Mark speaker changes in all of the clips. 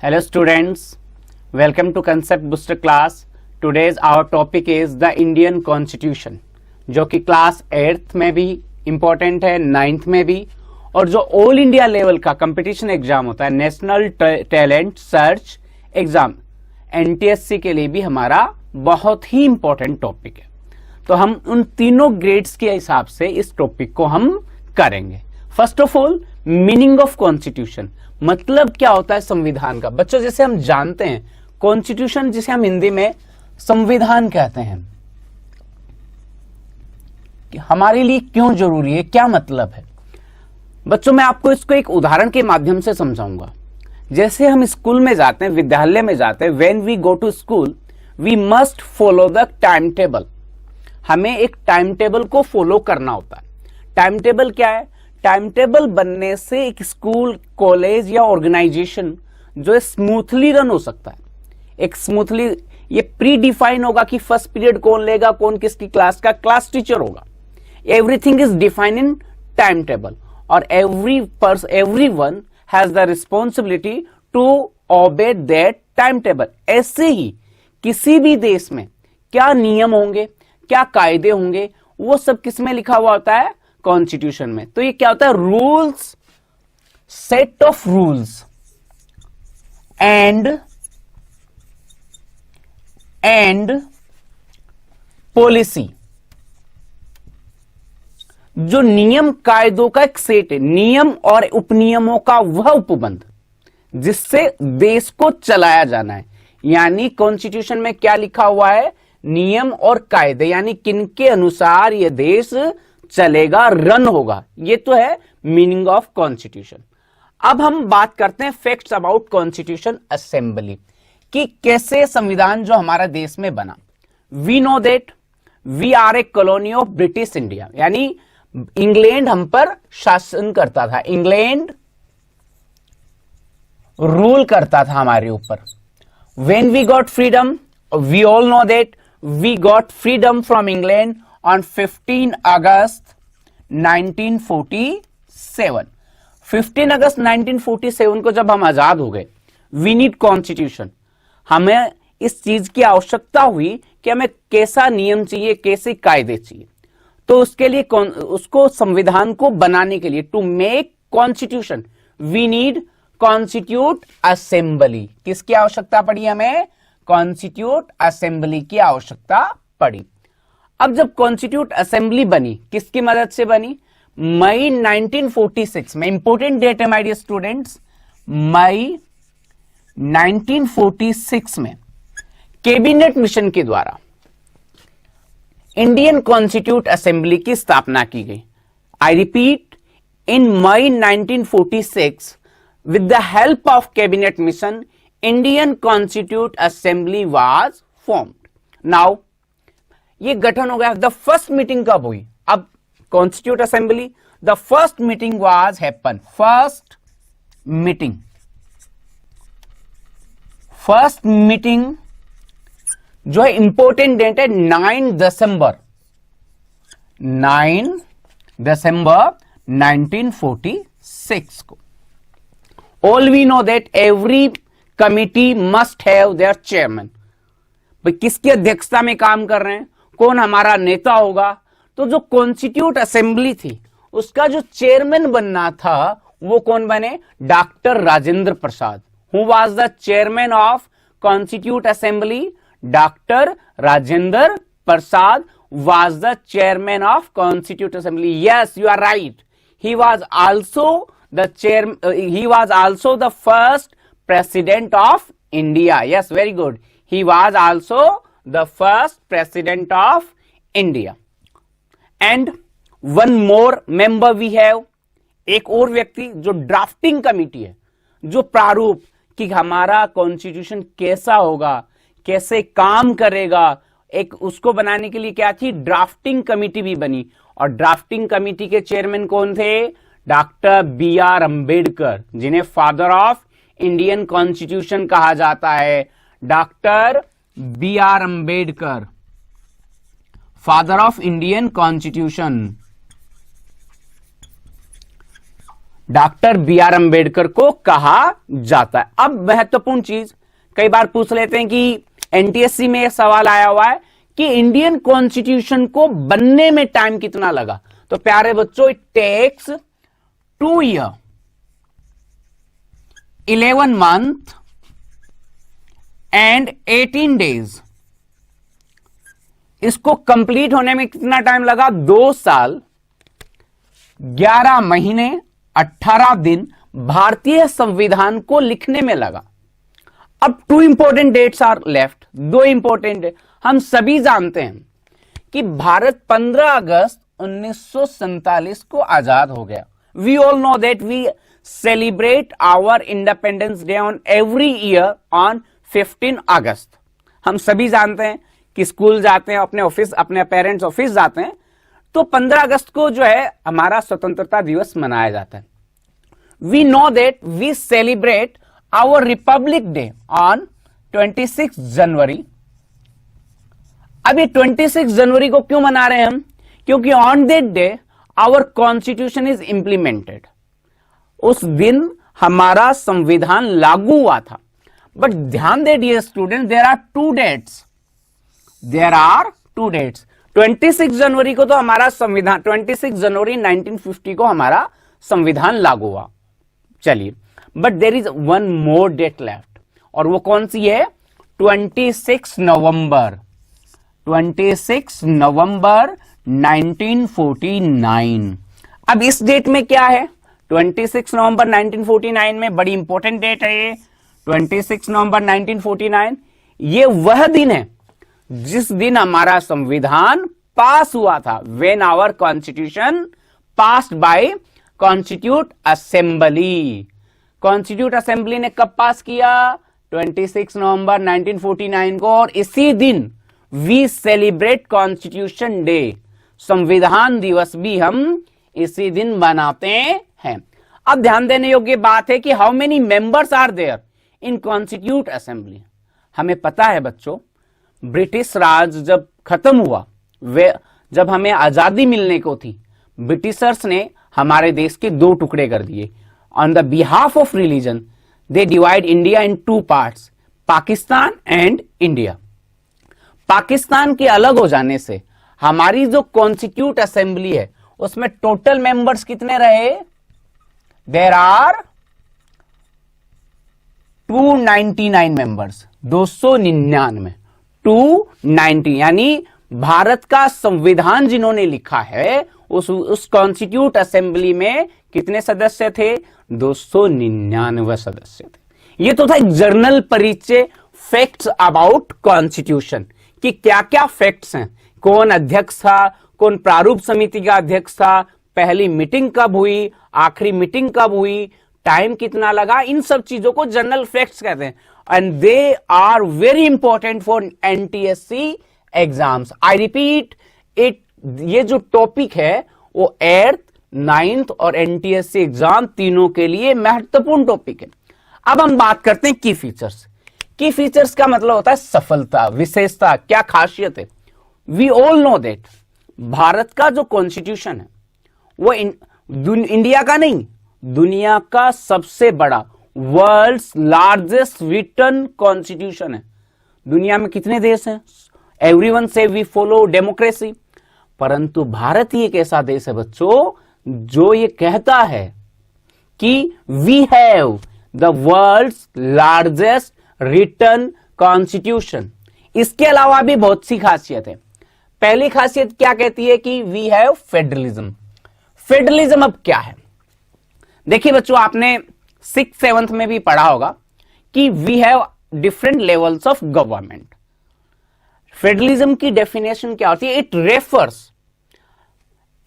Speaker 1: Hello students, welcome to Concept Booster class. Today's our topic is the Indian Constitution, जो कि class 8th में भी important है, 9th में भी, और जो ऑल इंडिया लेवल का कंपटीशन एग्जाम होता है, national talent search exam, NTSC के लिए भी हमारा बहुत ही इंपॉर्टेंट टॉपिक है। तो हम उन तीनों ग्रेड्स के हिसाब से इस टॉपिक को हम करेंगे। First of all, meaning of constitution, मतलब क्या होता है संविधान का। बच्चों, जैसे हम जानते हैं कॉन्स्टिट्यूशन, जिसे हम हिंदी में संविधान कहते हैं, कि हमारे लिए क्यों जरूरी है, क्या मतलब है। बच्चों, मैं आपको इसको एक उदाहरण के माध्यम से समझाऊंगा। जैसे हम स्कूल में जाते हैं, विद्यालय में जाते हैं, when we go to school we must follow the time table. हमें एक टाइम टेबल को फॉलो करना होता है। टाइम टेबल क्या है? टाइम टेबल बनने से एक स्कूल, कॉलेज या ऑर्गेनाइजेशन जो है स्मूथली रन हो सकता है। एक स्मूथली, ये प्री डिफाइन होगा कि फर्स्ट पीरियड कौन लेगा, कौन किसकी क्लास का क्लास टीचर होगा। Everything is defined in time table, और everyone has the responsibility to obey that time table. ऐसे ही किसी भी देश में क्या नियम होंगे, क्या कायदे होंगे, वो सब किस में लिखा हुआ होता है? कॉन्स्टिट्यूशन में। तो ये क्या होता है? Rules, set of rules and policy. जो नियम कायदों का एक सेट है, नियम और उपनियमों का वह उपबंध जिससे देश को चलाया जाना है। यानी कॉन्स्टिट्यूशन में क्या लिखा हुआ है? नियम और कायदे, यानी किनके अनुसार यह देश चलेगा, रन होगा। ये तो है मीनिंग ऑफ कॉन्स्टिट्यूशन। अब हम बात करते हैं फैक्ट्स अबाउट कॉन्स्टिट्यूशन असेंबली, कि कैसे संविधान जो हमारा देश में बना। We know that we are a colony of British India, यानी इंग्लैंड हम पर शासन करता था, इंग्लैंड रूल करता था हमारे ऊपर। When we got freedom, we all know that we got freedom from England on 15 अगस्त 1947। 15 अगस्त 1947 को जब हम आजाद हो गए, वी नीड कॉन्स्टिट्यूशन। हमें इस चीज की आवश्यकता हुई कि हमें कैसा नियम चाहिए, कैसे कायदे चाहिए। तो उसके लिए उसको संविधान को बनाने के लिए, to make constitution, we need constitute assembly. किसकी आवश्यकता पड़ी? हमें कॉन्स्टिट्यूट असेंबली की आवश्यकता पड़ी। अब जब कॉन्स्टिट्यूट असेंबली बनी, किसकी मदद से बनी? मई 1946 में, इंपोर्टेंट डेट है माय डियर स्टूडेंट्स, मई 1946 में कैबिनेट मिशन के द्वारा इंडियन कॉन्स्टिट्यूट असेंबली की स्थापना की गई। I repeat, in May 1946 with the help of cabinet mission Indian constitute assembly was formed. Now ये गठन हो गया। द फर्स्ट मीटिंग कब हुई? अब constitute assembly, the first meeting was happen, first meeting जो है इंपॉर्टेंट डेट है 9 दिसंबर 1946 को। All we know that every committee must have their chairman. भाई, किसकी अध्यक्षता में काम कर रहे हैं, कौन हमारा नेता होगा? तो जो कॉन्स्टिट्यूट असेंबली थी उसका जो चेयरमैन बनना था वो कौन बने? Doctor Rajendra Prasad. Who was the chairman of constitute assembly? Doctor Rajendra Prasad was the chairman of constitute assembly. Yes, you are right, he was also the first president of India. Yes, very good, he was also the first president of India. And one more member we have, एक और व्यक्ति जो drafting committee है, जो प्रारूप कि हमारा constitution कैसा होगा, कैसे काम करेगा, एक उसको बनाने के लिए क्या थी? ड्राफ्टिंग कमिटी भी बनी। और ड्राफ्टिंग कमिटी के चेयरमैन कौन थे? डॉक्टर BR अम्बेडकर, जिन्हें फादर ऑफ इंडियन कॉन्स्टिट्यूशन कहा जाता है। Doctor BR Ambedkar, father of Indian constitution. Doctor B R Ambedkar को कहा जाता है। अब महत्वपूर्ण चीज, कई बार पूछ लेते हैं कि एनटीएससी में यह सवाल आया हुआ है कि इंडियन कॉन्स्टिट्यूशन को बनने में टाइम कितना लगा। तो प्यारे बच्चों, it takes 2 years 11 months and 18 days। इसको कंप्लीट होने में कितना टाइम लगा? 2 साल 11 महीने 18 दिन भारतीय संविधान को लिखने में लगा। अब 2 important dates are left, 2 important date. हम सभी जानते हैं कि भारत 15 अगस्त 1947 को आजाद हो गया। We all know that we celebrate our independence day on every year on 15 August. हम सभी जानते हैं कि स्कूल जाते हैं, अपने ऑफिस, अपने पेरेंट्स ऑफिस जाते हैं, तो 15 अगस्त को जो है हमारा स्वतंत्रता दिवस मनाया जाता है। We know that we celebrate our republic day on 26 January. अब ये 26 जनवरी को क्यों मना रहे हैं हम? क्योंकि on that day our constitution is implemented. उस दिन हमारा संविधान लागू हुआ था। बट ध्यान दे dear student, there are 2 dates. There are 2 dates. 26 जनवरी को तो हमारा संविधान, 26 जनवरी 1950 को हमारा संविधान लागू हुआ। चलिए, but there is 1 more date left, और वो कौन सी है? 26 नवंबर 1949। अब इस डेट में क्या है? 26 नवंबर 1949 में बड़ी इंपॉर्टेंट डेट है ये। 26 नवंबर 1949 ये वह दिन है जिस दिन हमारा संविधान पास हुआ था। When our constitution passed by constitute assembly. Constitute assembly ने कब पास किया? 26 नवंबर 1949 को। और इसी दिन वी सेलिब्रेट कॉन्स्टिट्यूशन डे। संविधान दिवस भी हम इसी दिन मनाते हैं। अब ध्यान देने योग्य बात है कि how many members are there in constitute assembly. हमें पता है बच्चों, ब्रिटिश राज जब खत्म हुआ, वे जब हमें आजादी मिलने को थी, ब्रिटिशर्स ने हमारे देश के 2 टुकड़े कर दिए। On the behalf of religion they divide India in 2 parts, Pakistan and India. Pakistan के अलग हो जाने से हमारी जो कॉन्स्टिट्यूट असेंबली है उसमें टोटल मेंबर्स कितने रहे? There are 299 members, 299, 290। यानी भारत का संविधान जिन्होंने लिखा है उस कॉन्स्टिट्यूट असेंबली में कितने सदस्य थे? 299 सदस्य थे। ये तो था एक जर्नल परिचय, फैक्ट्स अबाउट कॉन्स्टिट्यूशन, कि क्या क्या फैक्ट्स हैं, कौन अध्यक्ष था, कौन प्रारूप समिति का अध्यक्ष था, पहली मीटिंग कब हुई, आखिरी मीटिंग कब हुई, टाइम कितना लगा, इन सब चीजों को जनरल फैक्ट्स कहते हैं। And they are very important for NTSC exams. I repeat it, ये जो टॉपिक है वो 8th, 9th और एनटीएससी एग्जाम तीनों के लिए महत्वपूर्ण टॉपिक है। अब हम बात करते हैं की फीचर्स। की फीचर्स का मतलब होता है सफलता, विशेषता, क्या खासियत है। We all know that Bharat का जो कॉन्स्टिट्यूशन है वो इंडिया का नहीं, दुनिया का सबसे बड़ा, वर्ल्ड्स लार्जेस्ट रिटन कॉन्स्टिट्यूशन है। दुनिया में कितने देश हैं? एवरीवन से वी फॉलो डेमोक्रेसी, परंतु भारत ही एक ऐसा देश है बच्चों जो ये कहता है कि we have the world's largest written constitution. इसके अलावा भी बहुत सी खासियत है। पहली खासियत क्या कहती है? कि वी हैव फेडरलिज्म। फेडरलिज्म अब क्या है? देखिए बच्चों, आपने 6th 7th में भी पढ़ा होगा कि we have different levels of government. Federalism की डेफिनेशन क्या होती है? It refers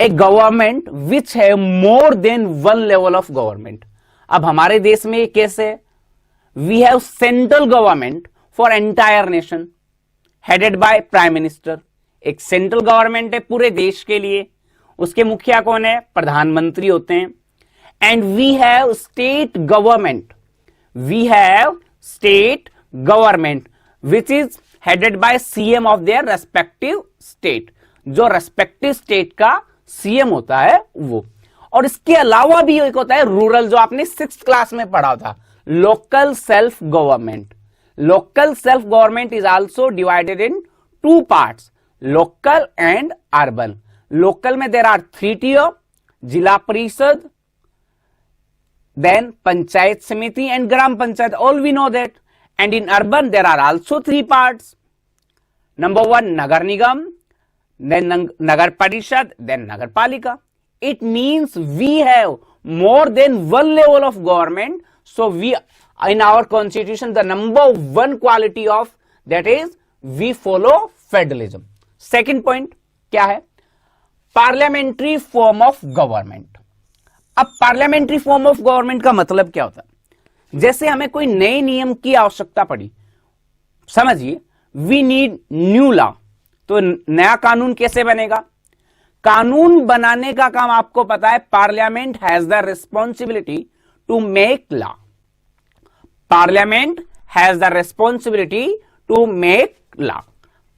Speaker 1: a government which have more than 1 level of government. अब हमारे देश में कैसे? We have central government for entire nation headed by prime minister. एक सेंट्रल गवर्नमेंट है पूरे देश के लिए, उसके मुखिया कौन है? प्रधानमंत्री होते हैं। And we have state government, we have state government which is headed by CM of their respective state. जो रेस्पेक्टिव स्टेट का सीएम होता है वो। और इसके अलावा भी एक होता है रूरल, जो आपने 6th क्लास में पढ़ा था, local self government. Local self government is also divided in 2 parts, local and urban. Local में देर आर 3 tier, जिला परिषद, then panchayat samiti and gram panchayat, all we know that. And in urban there are also 3 parts. Number 1 nagar nigam, then nagar parishad, then nagar palika. It means we have more than one level of government. So we, in our constitution, the number 1 quality of that is we follow federalism. Second point क्या है? Parliamentary form of government. अब parliamentary form of government का मतलब क्या होता है? जैसे हमें कोई नए नियम की आवश्यकता पड़ी, समझिए वी नीड न्यू लॉ, तो नया कानून कैसे बनेगा? कानून बनाने का काम आपको पता है, parliament has the responsibility to make law. Parliament has the responsibility to make law.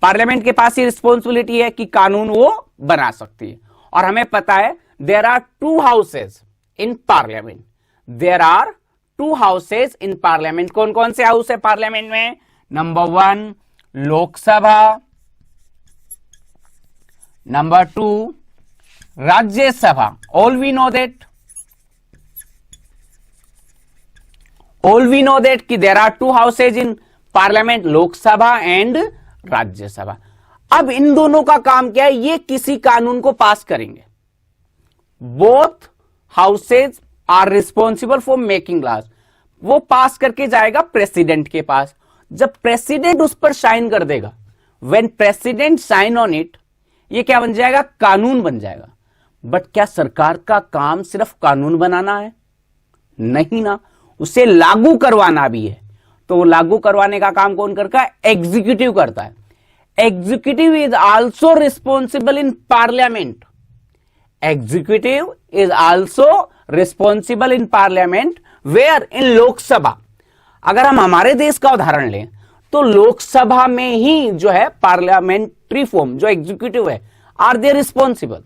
Speaker 1: Parliament के पास ये रिस्पॉन्सिबिलिटी है कि कानून वो बना सकती है। और हमें पता है there are 2 houses in parliament. There are 2 houses in parliament. कौन कौन से हाउस है पार्लियामेंट में? Number 1 Lok Sabha, number 2 Rajya Sabha. All we know that, कि there are 2 houses in parliament, Lok Sabha and Rajya Sabha. अब इन दोनों का काम क्या है? ये किसी कानून को पास करेंगे। Both houses are responsible for making laws. वो पास करके जाएगा प्रेसिडेंट के पास। जब प्रेसिडेंट उस पर साइन कर देगा, when president sign on it, ये क्या बन जाएगा? कानून बन जाएगा। बट क्या सरकार का काम सिर्फ कानून बनाना है? नहीं ना, उसे लागू करवाना भी है। तो वो लागू करवाने का काम कौन करता है? एग्जीक्यूटिव करता है। Executive is also responsible in parliament. Executive is also responsible in parliament, where in Lok Sabha. अगर हम हमारे देश का उदाहरण लें तो लोकसभा में ही जो है पार्लियामेंट्री फॉर्म, जो एग्जीक्यूटिव है, आर दे रिस्पॉन्सिबल।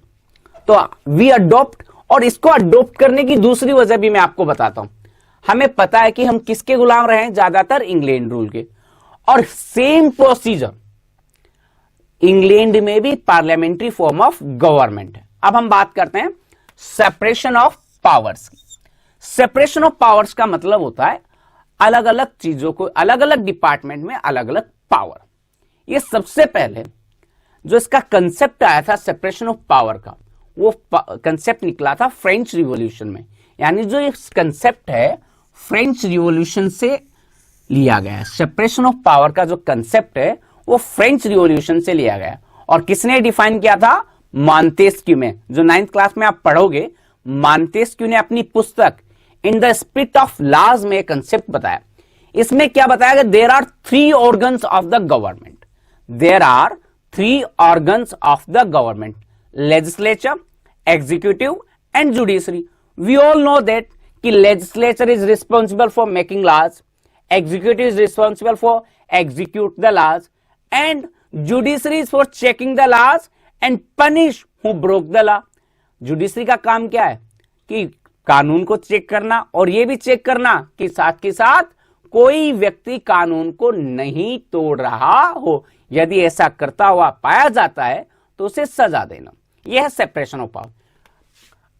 Speaker 1: तो वी अडॉप्ट, और इसको अडॉप्ट करने की दूसरी वजह भी मैं आपको बताता हूं। हमें पता है कि हम किसके गुलाम रहे हैं? ज्यादातर इंग्लैंड रूल के। और सेम प्रोसीजर इंग्लैंड में भी पार्लियामेंट्री फॉर्म ऑफ गवर्नमेंट है। अब हम बात करते हैं सेपरेशन ऑफ पावर्स की। सेपरेशन ऑफ पावर्स का मतलब होता है अलग अलग चीजों को, अलग अलग डिपार्टमेंट में अलग अलग पावर। ये सबसे पहले जो इसका कंसेप्ट आया था सेपरेशन ऑफ पावर का, वो कंसेप्ट निकला था फ्रेंच रिवॉल्यूशन में। यानी जो ये कंसेप्ट है फ्रेंच रिवॉल्यूशन से लिया गया है। सेपरेशन ऑफ पावर का जो कंसेप्ट है वो फ्रेंच रिवॉल्यूशन से लिया गया। और किसने डिफाइन किया था? मॉन्तेस्क्यू में। जो 9th क्लास में आप पढ़ोगे, मॉन्तेस्क्यू ने अपनी पुस्तक in the spirit of laws में कंसेप्ट बताया। इसमें क्या बताया गया? There are 3 organs of the government. There are 3 organs of the government, legislature, executive and judiciary. We all know that कि legislature is responsible for making laws, executive is responsible for execute the laws, and judiciary is for checking the laws and punish who broke the law. Judiciary का काम क्या है? कि कानून को check करना, और ये भी चेक करना कि साथ के साथ कोई व्यक्ति कानून को नहीं तोड़ रहा हो। यदि ऐसा करता हुआ पाया जाता है तो उसे सजा देना। यह है सेपरेशन ऑफ पावर।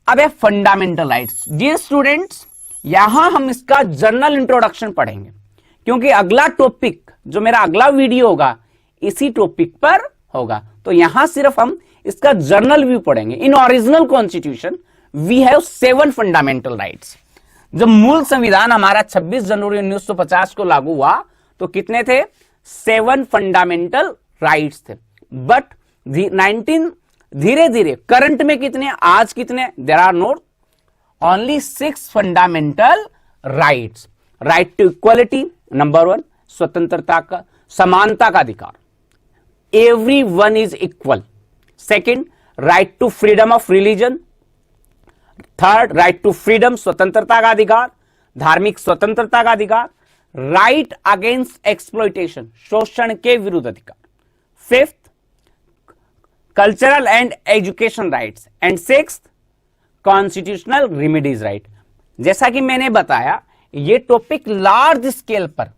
Speaker 1: अब है फंडामेंटल राइट्स। डियर स्टूडेंट्स, यहां हम इसका जनरल इंट्रोडक्शन पढ़ेंगे, क्योंकि अगला टॉपिक जो मेरा अगला वीडियो होगा इसी टॉपिक पर होगा। तो यहां सिर्फ हम इसका जनरल व्यू पढ़ेंगे। In original constitution we have 7 fundamental rights. जब मूल संविधान हमारा 26 जनवरी 1950 को लागू हुआ तो कितने थे? 7 फंडामेंटल राइट्स थे। बट धीरे धीरे करंट में कितने, आज कितने? There are not only 6 fundamental rights. Right to equality, number 1, स्वतंत्रता का, समानता का अधिकार, every one is equal. Second, right to freedom of religion. Third, right to freedom, स्वतंत्रता का अधिकार, धार्मिक स्वतंत्रता का अधिकार। राइट अगेंस्ट एक्सप्लॉइटेशन, शोषण के विरुद्ध अधिकार। Fifth, cultural and education rights. And sixth, constitutional remedies right. जैसा कि मैंने बताया, ये टॉपिक लार्ज स्केल पर,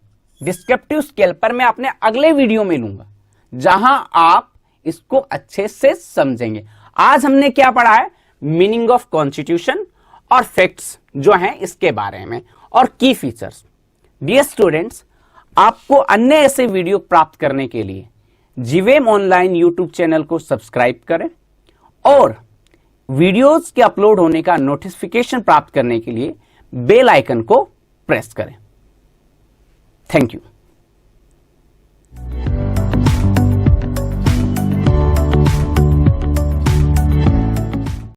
Speaker 1: डिस्क्रिप्टिव स्केल पर मैं अपने अगले वीडियो में लूंगा, जहां आप इसको अच्छे से समझेंगे। आज हमने क्या पढ़ा है, मीनिंग ऑफ कॉन्स्टिट्यूशन और फैक्ट्स जो हैं इसके बारे में, और की फीचर्स। डियर स्टूडेंट्स, आपको अन्य ऐसे वीडियो प्राप्त करने के लिए जीवेम ऑनलाइन यूट्यूब चैनल को सब्सक्राइब करें और वीडियोस के अपलोड होने का नोटिफिकेशन प्राप्त करने के लिए बेल आइकन को प्रेस करें। Thank you.